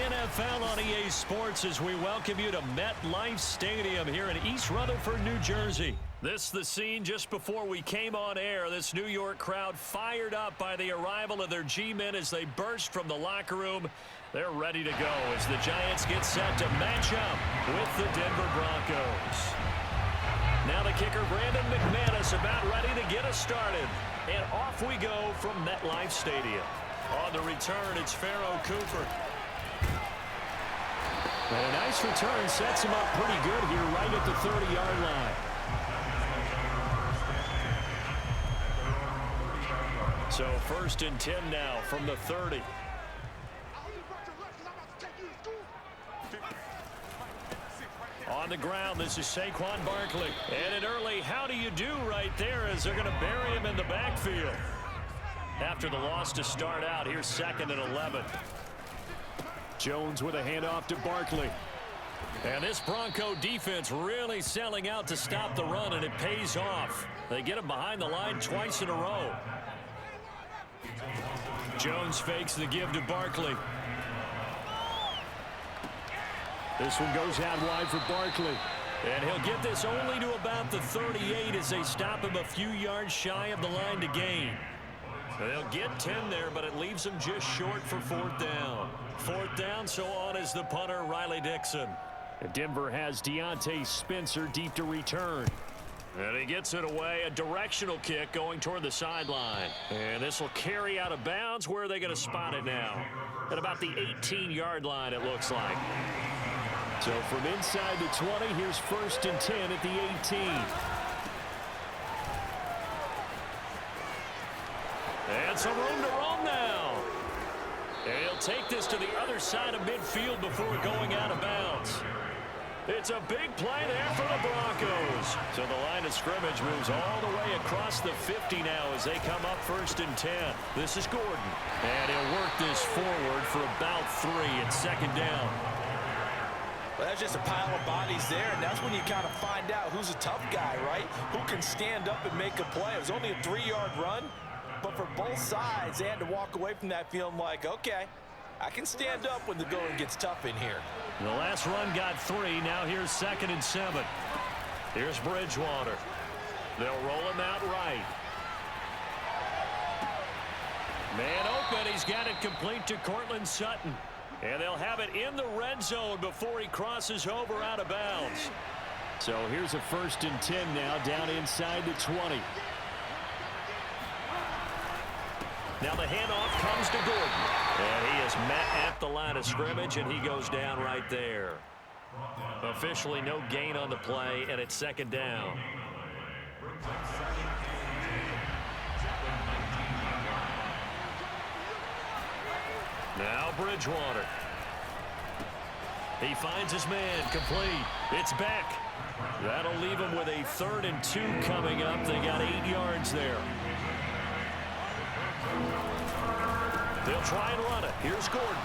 NFL on EA Sports as we welcome you to MetLife Stadium here in East Rutherford, New Jersey. This is the scene just before we came on air. This New York crowd fired up by the arrival of their G-men as they burst from the locker room. They're ready to go as the Giants get set to match up with the Denver Broncos. Now the kicker, Brandon McManus, about ready to get us started. And off we go from MetLife Stadium. On the return, it's Pharaoh Cooper. And a nice return sets him up pretty good here right at the 30-yard line. So 1st and 10 now from the 30. On the ground, this is Saquon Barkley. And an early how do you do right there as they're going to bury him in the backfield. After the loss to start out, here's 2nd and 11. Jones with a handoff to Barkley. And this Bronco defense really selling out to stop the run, and it pays off. They get him behind the line twice in a row. Jones fakes the give to Barkley. This one goes out wide for Barkley. And he'll get this only to about the 38 as they stop him a few yards shy of the line to gain. They'll get 10 there, but it leaves them just short for 4th down. 4th down, so on is the punter, Riley Dixon. And Denver has Deontay Spencer deep to return. And he gets it away, a directional kick going toward the sideline. And this will carry out of bounds. Where are they going to spot it now? At about the 18-yard line, it looks like. So from inside the 20, here's 1st and 10 at the 18. And some room to roam now. And he'll take this to the other side of midfield before going out of bounds. It's a big play there for the Broncos. So the line of scrimmage moves all the way across the 50 now as they come up 1st and 10. This is Gordon. And he'll work this forward for about 3 at 2nd down. Well, that's just a pile of bodies there, and that's when you kind of find out who's a tough guy, right? Who can stand up and make a play. It was only a 3-yard run. But for both sides, they had to walk away from that feeling like, okay, I can stand up when the going gets tough in here. The last run got 3. Now here's 2nd and 7. Here's Bridgewater. They'll roll him out right. Man open. He's got it complete to Cortland Sutton. And they'll have it in the red zone before he crosses over out of bounds. So here's a 1st and 10 now down inside the 20. Now the handoff comes to Gordon. And he is met at the line of scrimmage, and he goes down right there. Officially no gain on the play, and it's 2nd down. Now Bridgewater. He finds his man complete. It's Beck. That'll leave him with a 3rd and 2 coming up. They got 8 yards there. They'll try and run it. Here's Gordon.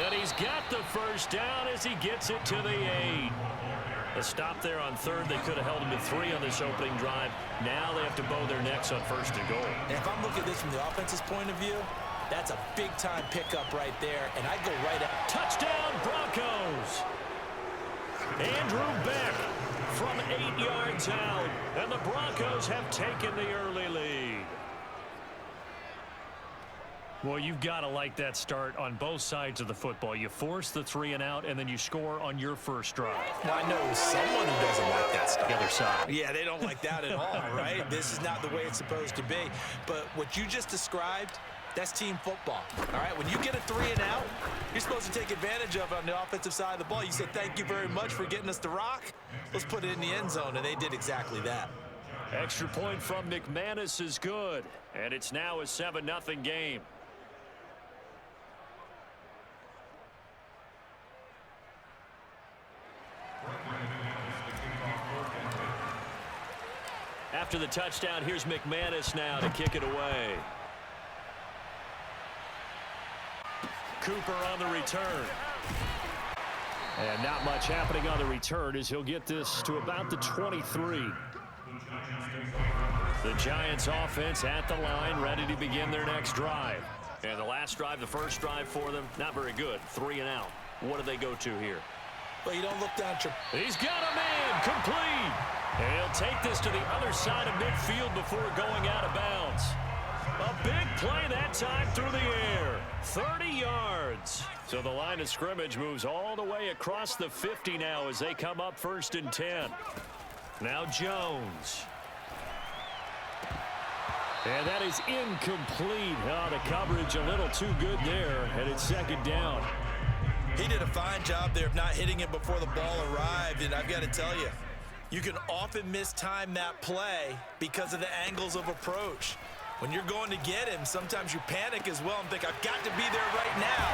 And he's got the 1st down as he gets it to the 8. A stop there on 3rd. They could have held him to 3 on this opening drive. Now they have to bow their necks on 1st and goal. And if I'm looking at this from the offense's point of view, that's a big-time pickup right there, and I go right at touchdown Broncos. Andrew Beck from 8 yards out, and the Broncos have taken the early lead. Well, you've got to like that start on both sides of the football. You force the 3 and out, and then you score on your first drive. Well, I know someone who doesn't like that stuff. The other side. Yeah, they don't like that at all, right? This is not the way it's supposed to be. But what you just described, that's team football, all right? When you get a 3 and out, you're supposed to take advantage of it on the offensive side of the ball. You said, thank you very much for getting us the rock. Let's put it in the end zone, and they did exactly that. Extra point from McManus is good, and it's now a 7-0 game. After the touchdown, here's McManus now to kick it away. Cooper on the return. And not much happening on the return as he'll get this to about the 23. The Giants offense at the line, ready to begin their next drive. And the last drive, the first drive for them, not very good. 3 and out. What do they go to here? Well, you don't look down. He's got a man, complete. And he'll take this to the other side of midfield before going out of bounds. A big play that time through the air. 30 yards. So the line of scrimmage moves all the way across the 50 now as they come up 1st and 10. Now Jones. And that is incomplete. Oh, the coverage a little too good there, and it's 2nd down. He did a fine job there of not hitting it before the ball arrived, and I've got to tell you, you can often mistime that play because of the angles of approach. When you're going to get him, sometimes you panic as well and think, I've got to be there right now.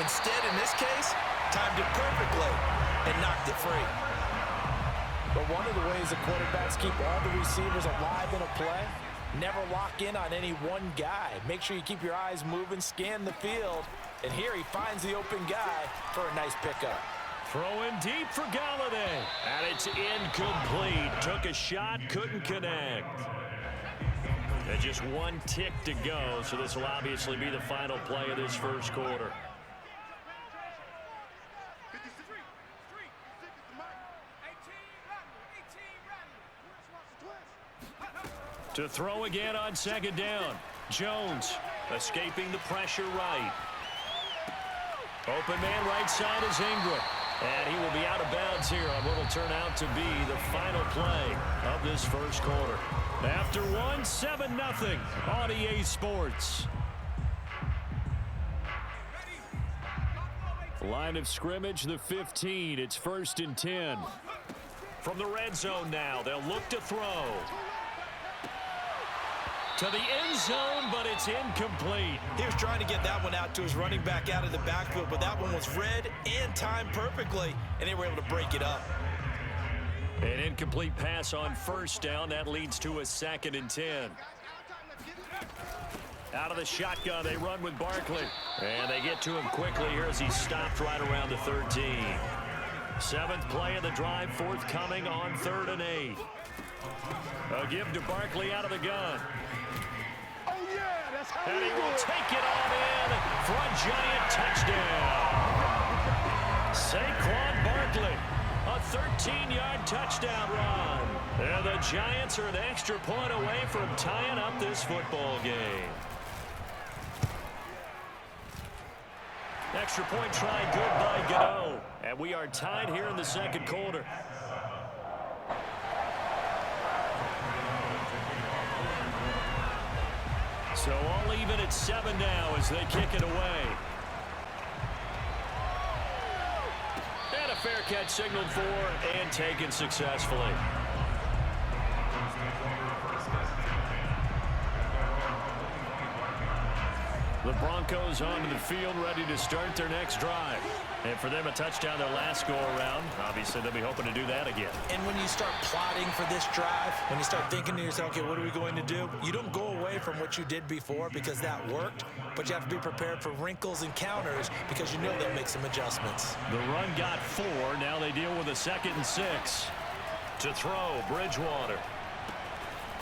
Instead, in this case, timed it perfectly and knocked it free. But one of the ways the quarterbacks keep all the receivers alive in a play, never lock in on any one guy. Make sure you keep your eyes moving, scan the field, and here he finds the open guy for a nice pickup. Throwing deep for Galladay, and it's incomplete. Took a shot, couldn't connect. And just 1 tick to go, so this will obviously be the final play of this 1st quarter. To throw again on 2nd down. Jones escaping the pressure right. Open man right side is Ingram. And he will be out of bounds here on what will turn out to be the final play of this 1st quarter. After 1, 7-0 on EA Sports. Line of scrimmage, the 15. It's 1st and 10. From the red zone now, they'll look to throw. To the end zone, but it's incomplete. He was trying to get that one out to his running back out of the backfield, but that one was read and timed perfectly, and they were able to break it up. An incomplete pass on 1st down. That leads to a 2nd and 10. Out of the shotgun, they run with Barkley. And they get to him quickly here as he's stopped right around the 13. 7th play of the drive, forthcoming on 3rd and 8. A give to Barkley out of the gun. And he will take it on in for a giant touchdown. Saquon Barkley, a 13-yard touchdown run. And the Giants are an extra point away from tying up this football game. Extra point try good by Gano. And we are tied here in the 2nd quarter. So all even at 7 now as they kick it away. And a fair catch signaled for and taken successfully. The Broncos onto the field, ready to start their next drive. And for them, a touchdown their last go-around. Obviously, they'll be hoping to do that again. And when you start plotting for this drive, when you start thinking to yourself, okay, what are we going to do? You don't go away from what you did before because that worked, but you have to be prepared for wrinkles and counters because you know they'll make some adjustments. The run got 4. Now they deal with a 2nd and 6. To throw, Bridgewater.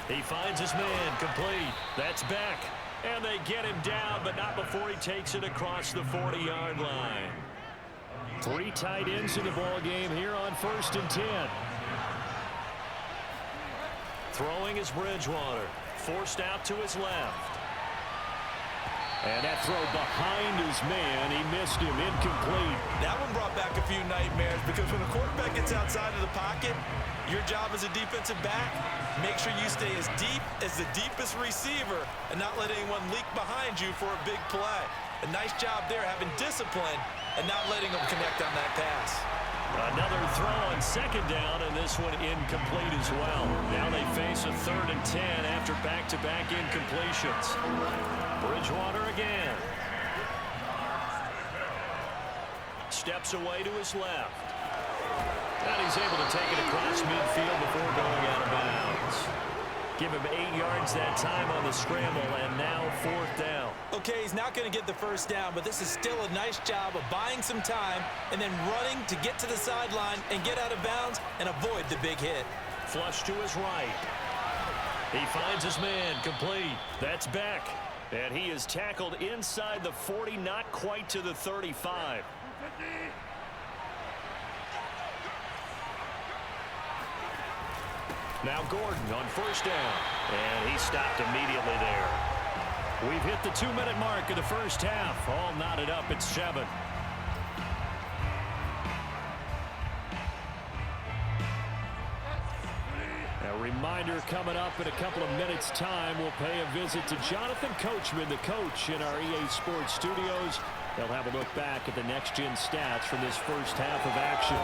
He finds his man, complete. That's back. And they get him down, but not before he takes it across the 40-yard line. 3 tight ends in the ball game here on 1st and 10. Throwing is Bridgewater. Forced out to his left. And that throw behind his man. He missed him. Incomplete. That one brought back a few nightmares because when a quarterback gets outside of the pocket, your job as a defensive back, make sure you stay as deep as the deepest receiver and not let anyone leak behind you for a big play. A nice job there having discipline and not letting them connect on that pass. Another throw on 2nd down, and this one incomplete as well. Now they face a 3rd and 10 after back-to-back incompletions. Bridgewater again. Steps away to his left. And he's able to take it across midfield before going out of bounds. Give him 8 yards that time on the scramble, and now 4th down. Okay, he's not going to get the 1st down, but this is still a nice job of buying some time and then running to get to the sideline and get out of bounds and avoid the big hit. Flush to his right. He finds his man, complete. That's back. And he is tackled inside the 40, not quite to the 35. Now Gordon on first down. And he stopped immediately there. We've hit the 2-minute mark of the first half. All knotted up at 7. A reminder coming up in a couple of minutes' time. We'll pay a visit to Jonathan Coachman, the coach in our EA Sports studios. They'll have a look back at the next-gen stats from this first half of action.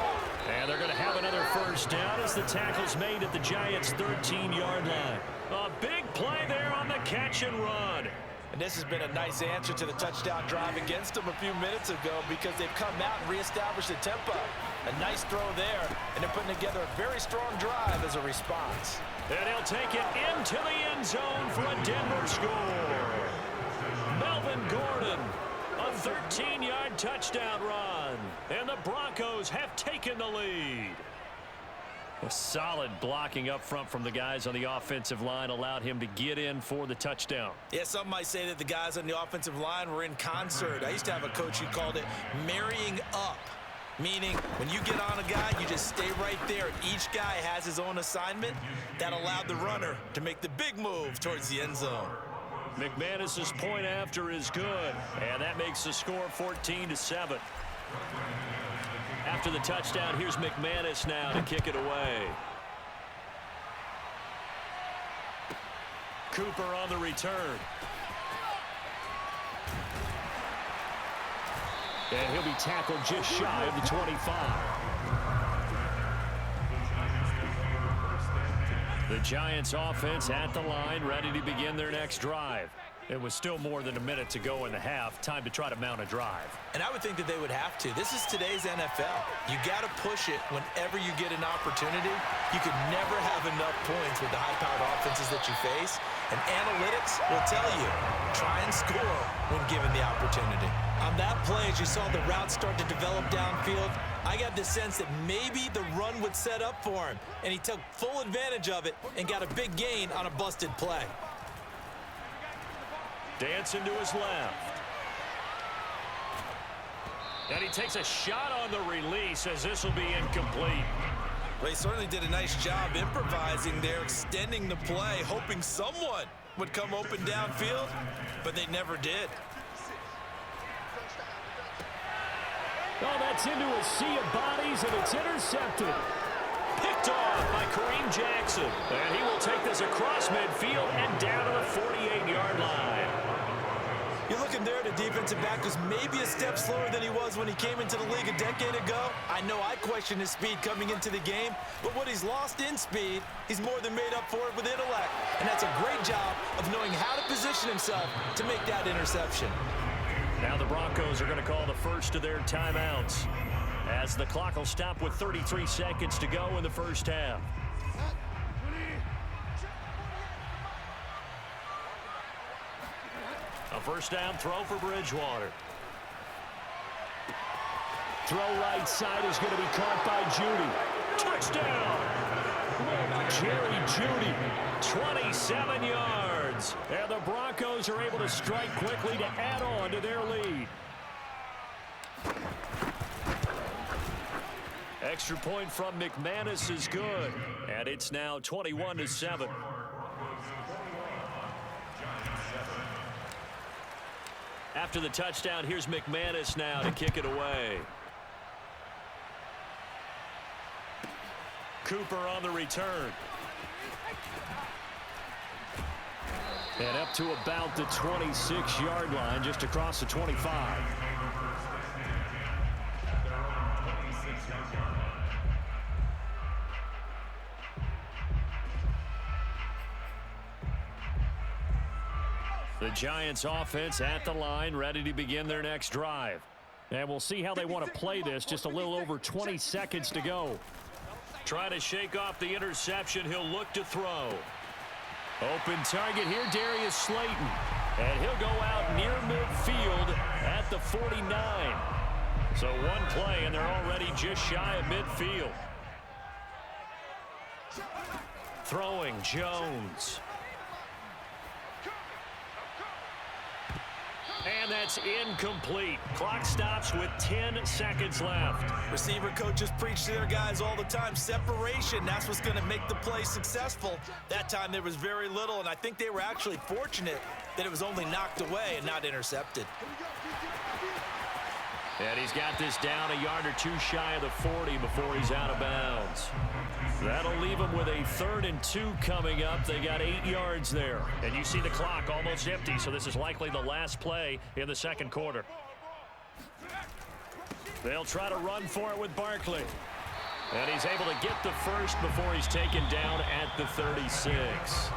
And they're going to have another first down as the tackle's made at the Giants' 13-yard line. A big play there on the catch and run. And this has been a nice answer to the touchdown drive against them a few minutes ago because they've come out and reestablished the tempo. A nice throw there, and they're putting together a very strong drive as a response. And he'll take it into the end zone for a Denver score. Melvin Gordon, a 13-yard touchdown run. And the Broncos have taken the lead. A solid blocking up front from the guys on the offensive line allowed him to get in for the touchdown. Yeah, some might say that the guys on the offensive line were in concert. I used to have a coach who called it marrying up, meaning when you get on a guy, you just stay right there. Each guy has his own assignment. That allowed the runner to make the big move towards the end zone. McManus's point after is good, and that makes the score 14-7. After the touchdown, here's McManus now to kick it away. Cooper on the return. And he'll be tackled just shy of the 25. The Giants offense at the line, ready to begin their next drive. It was still more than a minute to go in the half. Time to try to mount a drive. And I would think that they would have to. This is today's NFL. You got to push it whenever you get an opportunity. You could never have enough points with the high-powered offenses that you face. And analytics will tell you, try and score when given the opportunity. On that play, as you saw the route start to develop downfield, I got the sense that maybe the run would set up for him. And he took full advantage of it and got a big gain on a busted play. Dancing to his left. And he takes a shot on the release as this will be incomplete. Well, he certainly did a nice job improvising there, extending the play, hoping someone would come open downfield, but they never did. Oh, that's into a sea of bodies, and it's intercepted. Picked off by Kareem Jackson. And he will take this across midfield and down to the 48-yard line. You're looking there at a defensive back who's maybe a step slower than he was when he came into the league a decade ago. I know I questioned his speed coming into the game, but what he's lost in speed, he's more than made up for it with intellect. And that's a great job of knowing how to position himself to make that interception. Now the Broncos are going to call the first of their timeouts as the clock will stop with 33 seconds to go in the first half. A first down throw for Bridgewater. Throw right side is going to be caught by Judy. Touchdown! Jerry Judy, 27 yards. And the Broncos are able to strike quickly to add on to their lead. Extra point from McManus is good. And it's now 21-7. After the touchdown, here's McManus now to kick it away. Cooper on the return. And up to about the 26-yard line, just across the 25. The Giants offense at the line, ready to begin their next drive. And we'll see how they want to play this. Just a little over 20 seconds to go. Trying to shake off the interception. He'll look to throw. Open target here, Darius Slayton. And he'll go out near midfield at the 49. So one play, and they're already just shy of midfield. Throwing Jones. And that's incomplete. Clock stops with 10 seconds left. Receiver coaches preach to their guys all the time. Separation, that's what's going to make the play successful. That time there was very little, and I think they were actually fortunate that it was only knocked away and not intercepted. And he's got this down a yard or two shy of the 40 before he's out of bounds. That'll leave them with a 3rd and 2 coming up. They got 8 yards there. And you see the clock almost empty, so this is likely the last play in the second quarter. They'll try to run for it with Barkley. And he's able to get the first before he's taken down at the 36.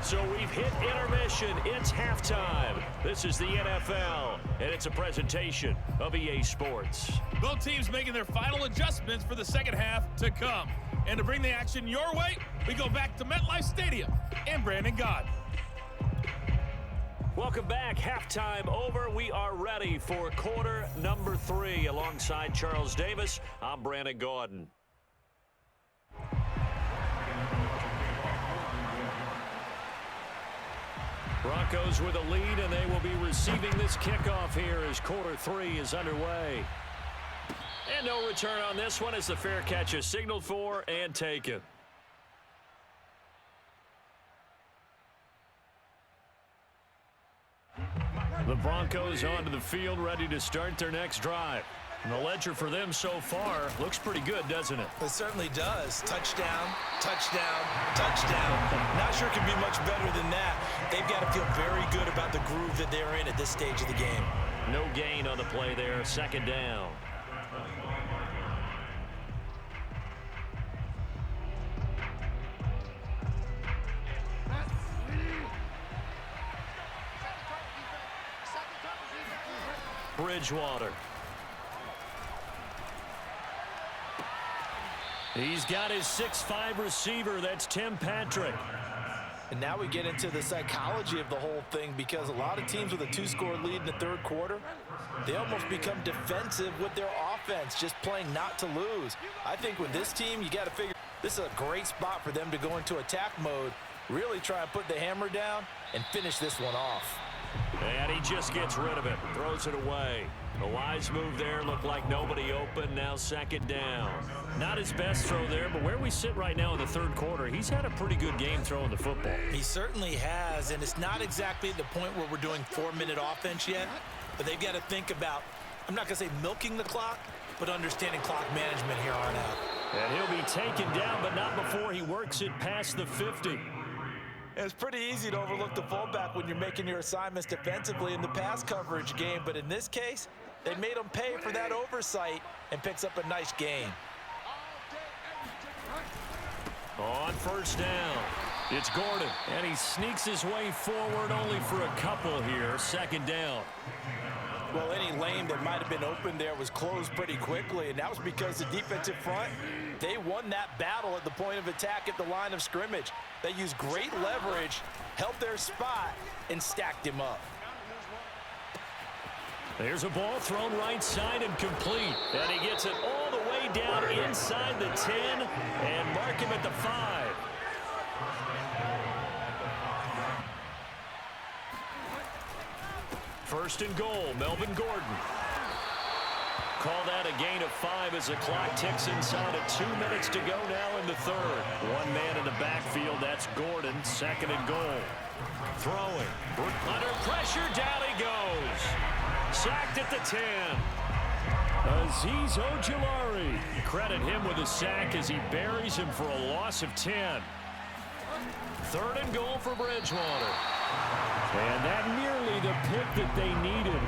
So we've hit intermission. It's halftime. This is the NFL, and it's a presentation of EA Sports. Both teams making their final adjustments for the second half to come. And to bring the action your way, we go back to MetLife Stadium and Brandon Gaudin. Welcome back. Halftime over. We are ready for quarter number 3. Alongside Charles Davis, I'm Brandon Gaudin. Broncos with a lead, and they will be receiving this kickoff here as quarter 3 is underway. And no return on this one as the fair catch is signaled for and taken. The Broncos onto the field, ready to start their next drive. And the ledger for them so far looks pretty good, doesn't it? It certainly does. Touchdown, touchdown, touchdown. Not sure it can be much better than that. They've got to feel very good about the groove that they're in at this stage of the game. No gain on the play there. 2nd down. Bridgewater. He's got his 6'5" receiver. That's Tim Patrick. And now we get into the psychology of the whole thing, because a lot of teams with a 2-score lead in the 3rd quarter, they almost become defensive with their offense, just playing not to lose. I think with this team, you got to figure this is a great spot for them to go into attack mode, really try and put the hammer down and finish this one off. And he just gets rid of it, throws it away. A wise move there, looked like nobody open, now 2nd down. Not his best throw there, but where we sit right now in the 3rd quarter, he's had a pretty good game throwing the football. He certainly has, and it's not exactly at the point where we're doing 4-minute offense yet, but they've got to think about, I'm not going to say milking the clock, but understanding clock management here on out. And he'll be taken down, but not before he works it past the 50. It's pretty easy to overlook the fullback when you're making your assignments defensively in the pass coverage game, but in this case, they made him pay for that oversight and picks up a nice gain. On 1st down, it's Gordon, and he sneaks his way forward only for a couple here. 2nd down. Well, any lane that might have been open there was closed pretty quickly, and that was because the defensive front, they won that battle at the point of attack at the line of scrimmage. They used great leverage, held their spot, and stacked him up. There's a ball thrown right side and complete. And he gets it all the way down inside the 10 and mark him at the 5. First and goal, Melvin Gordon. Call that a gain of 5 as the clock ticks inside of 2 minutes to go now in the 3rd. One man in the backfield, that's Gordon, 2nd and goal. Throwing, under pressure, down he goes. Sacked at the 10. Azeez Ojulari. Credit him with a sack as he buries him for a loss of 10. 3rd and goal for Bridgewater. And that nearly the pick that they needed.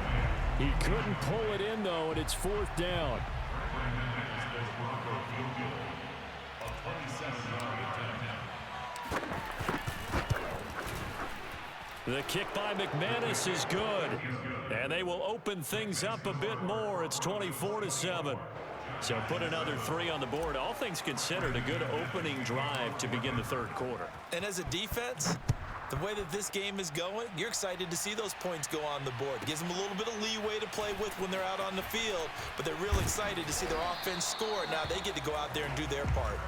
He couldn't pull it in, though, and it's 4th down. The kick by McManus is good. And they will open things up a bit more. It's 24-7. So put another 3 on the board. All things considered, a good opening drive to begin the 3rd quarter. And as a defense, the way that this game is going, you're excited to see those points go on the board. Gives them a little bit of leeway to play with when they're out on the field, but they're real excited to see their offense score. Now they get to go out there and do their part.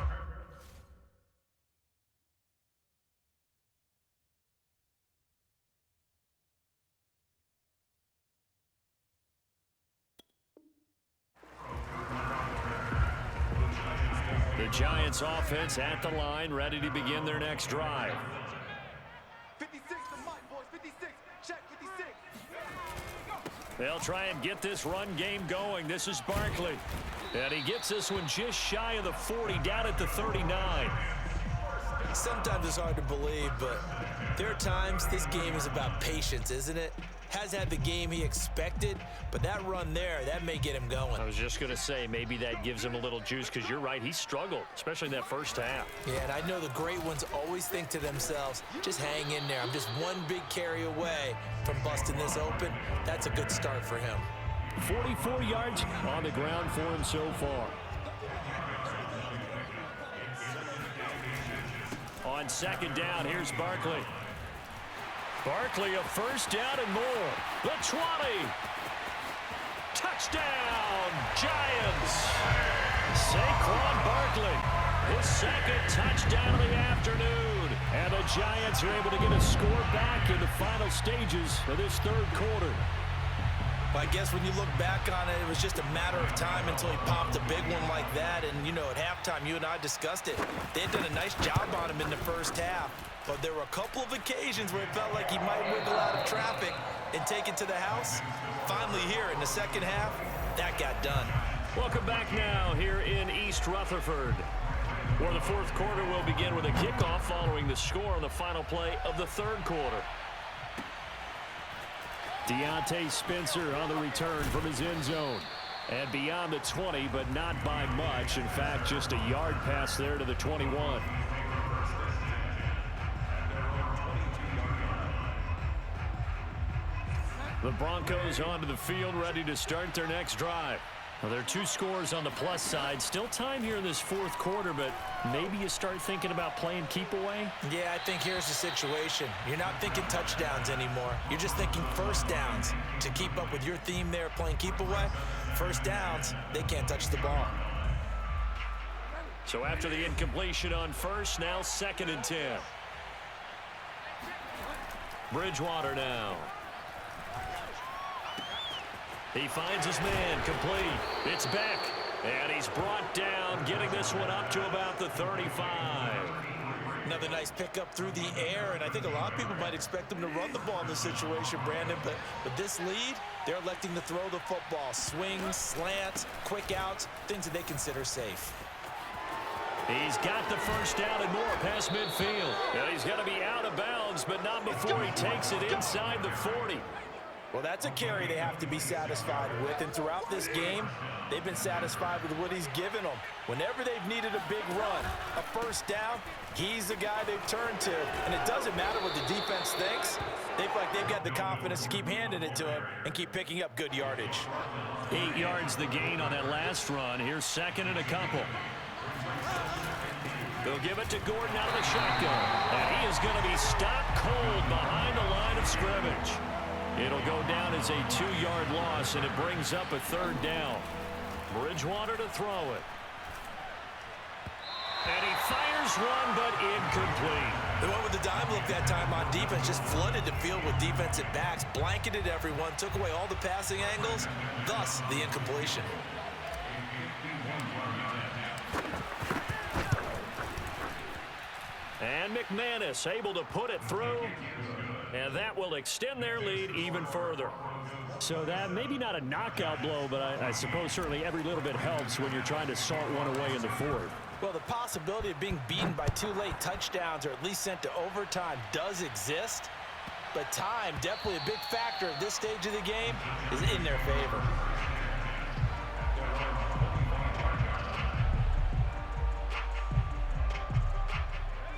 The Giants offense at the line, ready to begin their next drive. 56 to Mike, boys. 56. Check 56. They'll try and get this run game going. This is Barkley. And he gets this one just shy of the 40, down at the 39. Sometimes it's hard to believe, but there are times this game is about patience, isn't it? Has had the game he expected, but that run there, that may get him going. I was just going to say, maybe that gives him a little juice, because you're right, he struggled, especially in that first half. Yeah, and I know the great ones always think to themselves, just hang in there. I'm just one big carry away from busting this open. That's a good start for him. 44 yards on the ground for him so far. On second down, here's Barkley. Barkley, a first down and more. The 20. Touchdown, Giants. Saquon Barkley, his second touchdown of the afternoon. And the Giants are able to get a score back in the final stages of this third quarter. Well, I guess when you look back on it, it was just a matter of time until he popped a big one like that. And, you know, at halftime, you and I discussed it. They had done a nice job on him in the first half. But there were a couple of occasions where it felt like he might wiggle out of traffic and take it to the house. Finally here in the second half, that got done. Welcome back now here in East Rutherford, where the fourth quarter will begin with a kickoff following the score on the final play of the third quarter. Deontay Spencer on the return from his end zone. And beyond the 20, but not by much. In fact, just a yard pass there to the 21. The Broncos onto the field, ready to start their next drive. Well, there are two scores on the plus side. Still time here in this fourth quarter, but maybe you start thinking about playing keep away? Yeah, I think here's the situation. You're not thinking touchdowns anymore. You're just thinking first downs. To keep up with your theme there, playing keep away, first downs, they can't touch the ball. So after the incompletion on first, now 2nd and 10. Bridgewater now. He finds his man, complete. It's Beck, and he's brought down, getting this one up to about the 35. Another nice pickup through the air, and I think a lot of people might expect them to run the ball in this situation, Brandon, but with this lead, they're electing to throw the football. Swings, slants, quick outs, things that they consider safe. He's got the first down and more past midfield. And he's going to be out of bounds, but not before he takes it inside the 40. Well, that's a carry they have to be satisfied with, and throughout this game, they've been satisfied with what he's given them. Whenever they've needed a big run, a first down, he's the guy they've turned to. And it doesn't matter what the defense thinks. They feel like they've got the confidence to keep handing it to him and keep picking up good yardage. 8 yards the gain on that last run. Here's second and a couple. They'll give it to Gordon out of the shotgun. And he is going to be stopped cold behind the line of scrimmage. It'll go down as a 2-yard loss, and it brings up a third down. Bridgewater to throw it. And he fires one, but incomplete. The one with the dime look that time on defense just flooded the field with defensive backs, blanketed everyone, took away all the passing angles, thus the incompletion. And McManus able to put it through. And that will extend their lead even further. So that maybe not a knockout blow, but I suppose certainly every little bit helps when you're trying to salt one away in the fourth. Well, the possibility of being beaten by 2 late touchdowns or at least sent to overtime does exist. But time, definitely a big factor at this stage of the game, is in their favor.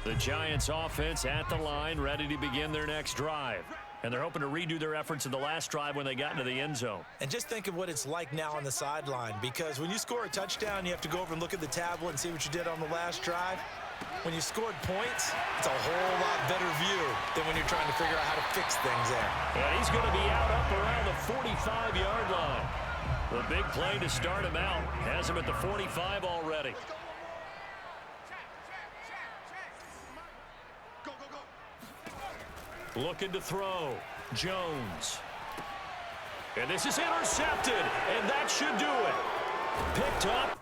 The Giants offense at the line, ready to begin their next drive. And they're hoping to redo their efforts in the last drive when they got into the end zone. And just think of what it's like now on the sideline, because when you score a touchdown, you have to go over and look at the tablet and see what you did on the last drive. When you scored points, it's a whole lot better view than when you're trying to figure out how to fix things there. And he's going to be out up around the 45-yard line. The big play to start him out has him at the 45 already. Looking to throw. Jones. And this is intercepted, and that should do it. Picked up